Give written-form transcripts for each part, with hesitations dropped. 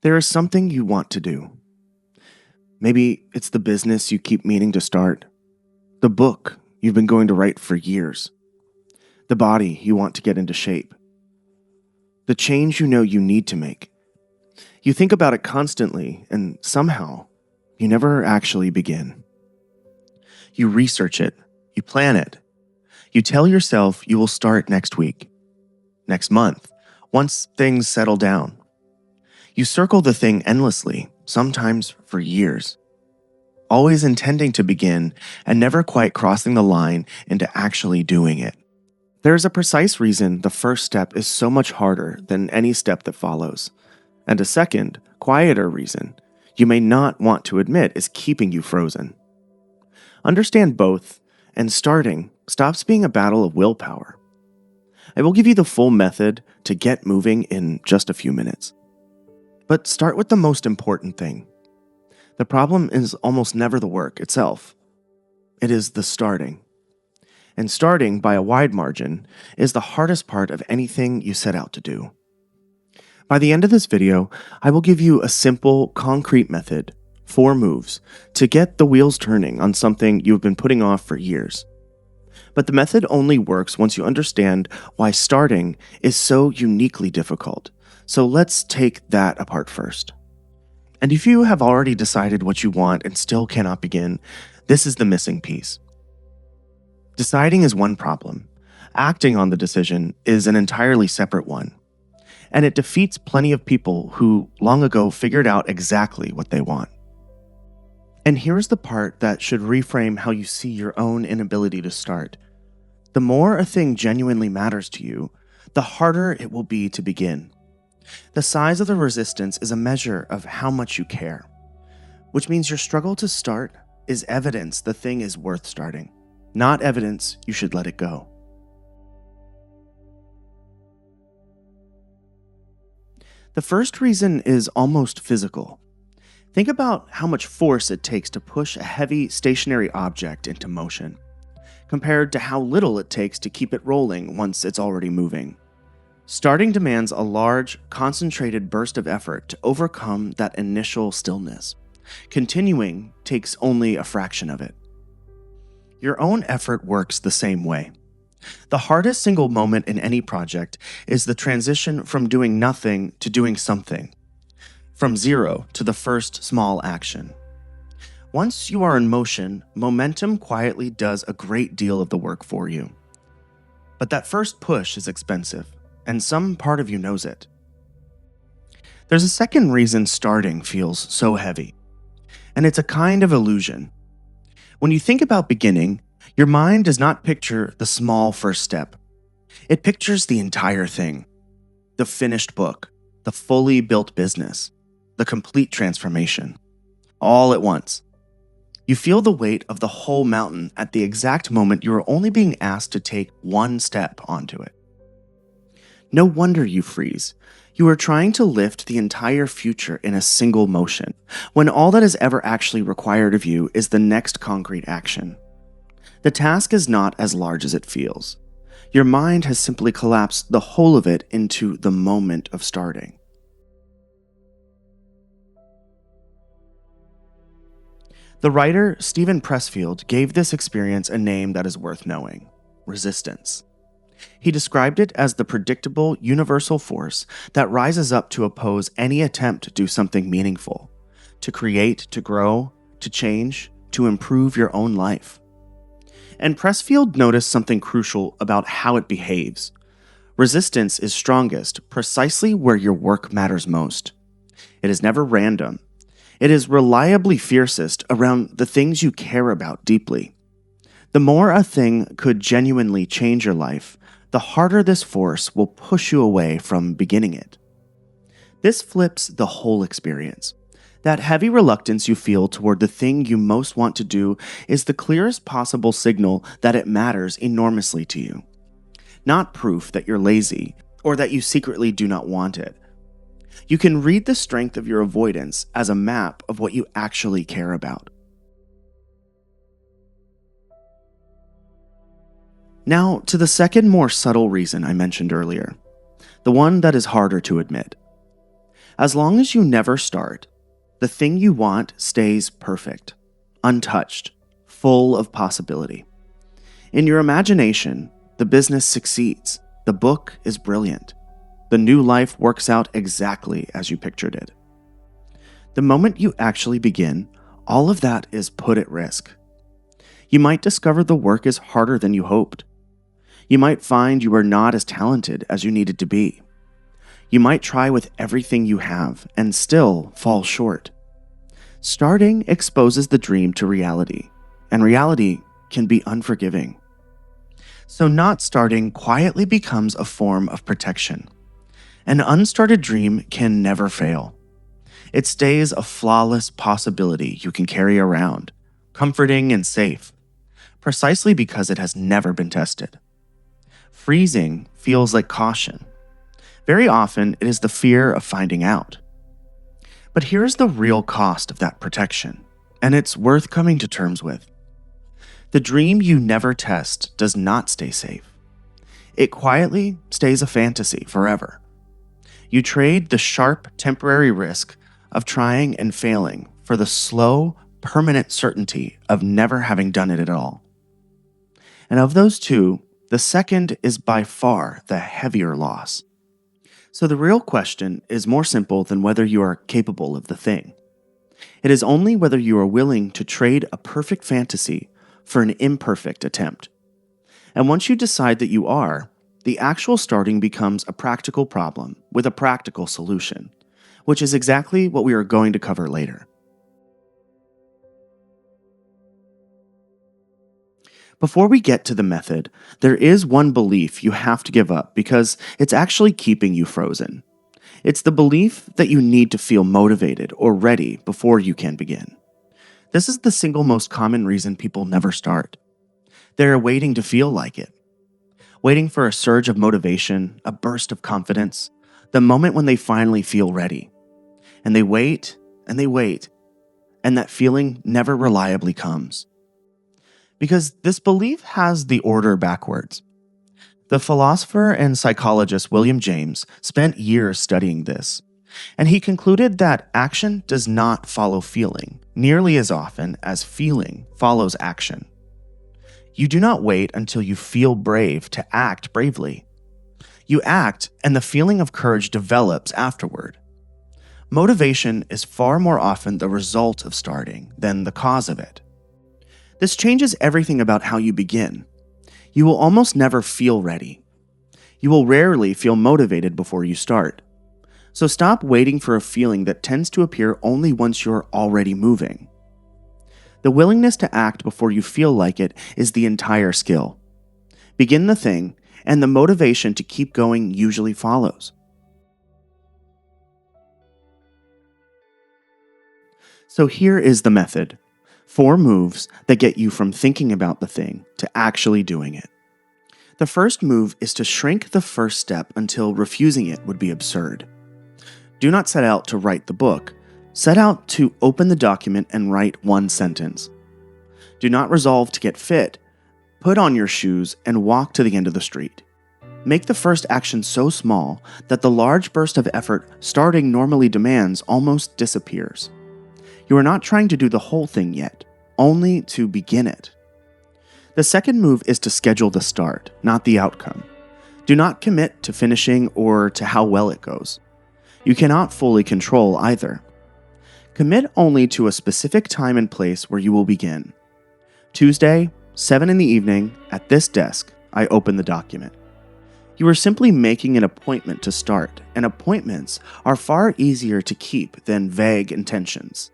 There is something you want to do. Maybe it's the business you keep meaning to start, the book you've been going to write for years, the body you want to get into shape, the change you know you need to make. You think about it constantly, and somehow, you never actually begin. You research it, you plan it, you tell yourself you will start next week, next month, once things settle down. You circle the thing endlessly, sometimes for years, always intending to begin and never quite crossing the line into actually doing it. There is a precise reason the first step is so much harder than any step that follows, and a second, quieter reason you may not want to admit is keeping you frozen. Understand both, and starting stops being a battle of willpower. I will give you the full method to get moving in just a few minutes. But start with the most important thing. The problem is almost never the work itself. It is the starting. And starting, by a wide margin, is the hardest part of anything you set out to do. By the end of this video, I will give you a simple, concrete method, 4 moves, to get the wheels turning on something you've been putting off for years. But the method only works once you understand why starting is so uniquely difficult. So let's take that apart first. And if you have already decided what you want and still cannot begin, this is the missing piece. Deciding is one problem. Acting on the decision is an entirely separate one. And it defeats plenty of people who long ago figured out exactly what they want. And here's the part that should reframe how you see your own inability to start. The more a thing genuinely matters to you, the harder it will be to begin. The size of the resistance is a measure of how much you care, which means your struggle to start is evidence the thing is worth starting, not evidence you should let it go. The first reason is almost physical. Think about how much force it takes to push a heavy, stationary object into motion, compared to how little it takes to keep it rolling once it's already moving. Starting demands a large, concentrated burst of effort to overcome that initial stillness. Continuing takes only a fraction of it. Your own effort works the same way. The hardest single moment in any project is the transition from doing nothing to doing something, from zero to the first small action. Once you are in motion, momentum quietly does a great deal of the work for you. But that first push is expensive, and some part of you knows it. There's a second reason starting feels so heavy, and it's a kind of illusion. When you think about beginning, your mind does not picture the small first step. It pictures the entire thing. The finished book, the fully built business, the complete transformation, all at once. You feel the weight of the whole mountain at the exact moment you are only being asked to take one step onto it. No wonder you freeze. You are trying to lift the entire future in a single motion, when all that is ever actually required of you is the next concrete action. The task is not as large as it feels. Your mind has simply collapsed the whole of it into the moment of starting. The writer Stephen Pressfield gave this experience a name that is worth knowing: resistance. He described it as the predictable, universal force that rises up to oppose any attempt to do something meaningful, to create, to grow, to change, to improve your own life. And Pressfield noticed something crucial about how it behaves. Resistance is strongest precisely where your work matters most. It is never random. It is reliably fiercest around the things you care about deeply. The more a thing could genuinely change your life, the harder this force will push you away from beginning it. This flips the whole experience. That heavy reluctance you feel toward the thing you most want to do is the clearest possible signal that it matters enormously to you. Not proof that you're lazy or that you secretly do not want it. You can read the strength of your avoidance as a map of what you actually care about. Now, to the second, more subtle reason I mentioned earlier, the one that is harder to admit. As long as you never start, the thing you want stays perfect, untouched, full of possibility. In your imagination, the business succeeds, the book is brilliant, the new life works out exactly as you pictured it. The moment you actually begin, all of that is put at risk. You might discover the work is harder than you hoped. You might find you are not as talented as you needed to be. You might try with everything you have and still fall short. Starting exposes the dream to reality, and reality can be unforgiving. So not starting quietly becomes a form of protection. An unstarted dream can never fail. It stays a flawless possibility you can carry around, comforting and safe, precisely because it has never been tested. Freezing feels like caution. Very often, it is the fear of finding out. But here's the real cost of that protection, and it's worth coming to terms with. The dream you never test does not stay safe. It quietly stays a fantasy forever. You trade the sharp, temporary risk of trying and failing for the slow, permanent certainty of never having done it at all. And of those two, the second is by far the heavier loss. So the real question is more simple than whether you are capable of the thing. It is only whether you are willing to trade a perfect fantasy for an imperfect attempt. And once you decide that you are, the actual starting becomes a practical problem with a practical solution, which is exactly what we are going to cover later. Before we get to the method, there is one belief you have to give up because it's actually keeping you frozen. It's the belief that you need to feel motivated or ready before you can begin. This is the single most common reason people never start. They're waiting to feel like it. Waiting for a surge of motivation, a burst of confidence, the moment when they finally feel ready. And they wait, and they wait, and that feeling never reliably comes. Because this belief has the order backwards. The philosopher and psychologist William James spent years studying this, and he concluded that action does not follow feeling nearly as often as feeling follows action. You do not wait until you feel brave to act bravely. You act, and the feeling of courage develops afterward. Motivation is far more often the result of starting than the cause of it. This changes everything about how you begin. You will almost never feel ready. You will rarely feel motivated before you start. So stop waiting for a feeling that tends to appear only once you're already moving. The willingness to act before you feel like it is the entire skill. Begin the thing, and the motivation to keep going usually follows. So here is the method. 4 moves that get you from thinking about the thing to actually doing it. The first move is to shrink the first step until refusing it would be absurd. Do not set out to write the book. Set out to open the document and write 1 sentence. Do not resolve to get fit. Put on your shoes and walk to the end of the street. Make the first action so small that the large burst of effort starting normally demands almost disappears. You are not trying to do the whole thing yet, only to begin it. The second move is to schedule the start, not the outcome. Do not commit to finishing or to how well it goes. You cannot fully control either. Commit only to a specific time and place where you will begin. Tuesday, 7 in the evening, at this desk, I open the document. You are simply making an appointment to start, and appointments are far easier to keep than vague intentions.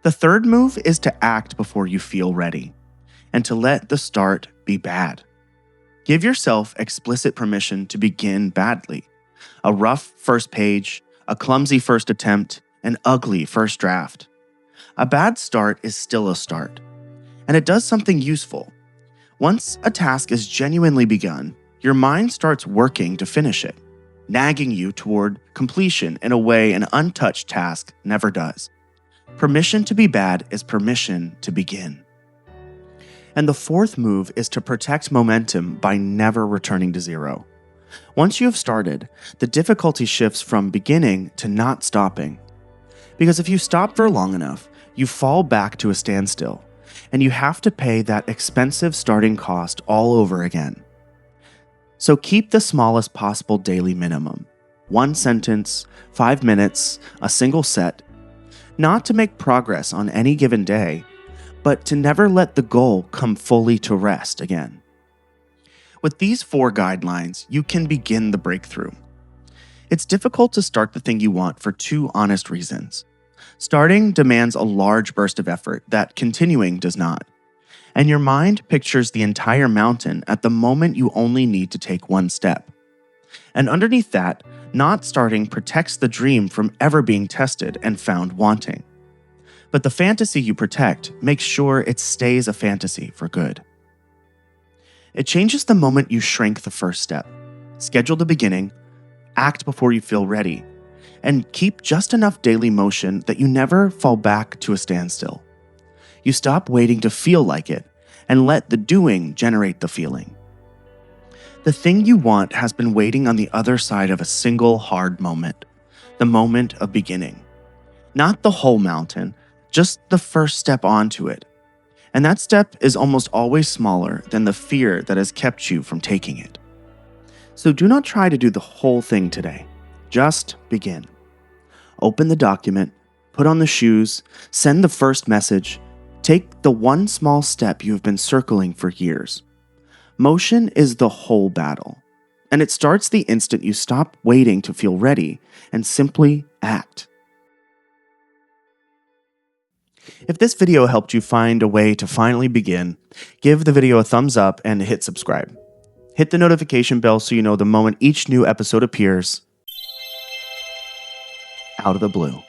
The third move is to act before you feel ready, and to let the start be bad. Give yourself explicit permission to begin badly. A rough first page, a clumsy first attempt, an ugly first draft. A bad start is still a start, and it does something useful. Once a task is genuinely begun, your mind starts working to finish it, nagging you toward completion in a way an untouched task never does. Permission to be bad is permission to begin. And the fourth move is to protect momentum by never returning to zero. Once you have started, the difficulty shifts from beginning to not stopping. Because if you stop for long enough, you fall back to a standstill, and you have to pay that expensive starting cost all over again. So keep the smallest possible daily minimum. 1 sentence, 5 minutes, a single set. Not to make progress on any given day, but to never let the goal come fully to rest again. With these 4 guidelines, you can begin the breakthrough. It's difficult to start the thing you want for 2 honest reasons. Starting demands a large burst of effort that continuing does not. And your mind pictures the entire mountain at the moment you only need to take 1 step. And underneath that, not starting protects the dream from ever being tested and found wanting. But the fantasy you protect makes sure it stays a fantasy for good. It changes the moment you shrink the first step. Schedule the beginning, act before you feel ready, and keep just enough daily motion that you never fall back to a standstill. You stop waiting to feel like it and let the doing generate the feeling. The thing you want has been waiting on the other side of a single hard moment, the moment of beginning. Not the whole mountain, just the first step onto it. And that step is almost always smaller than the fear that has kept you from taking it. So do not try to do the whole thing today. Just begin. Open the document, put on the shoes, send the first message. Take the 1 small step you have been circling for years. Motion is the whole battle, and it starts the instant you stop waiting to feel ready and simply act. If this video helped you find a way to finally begin, give the video a thumbs up and hit subscribe. Hit the notification bell so you know the moment each new episode appears out of the blue.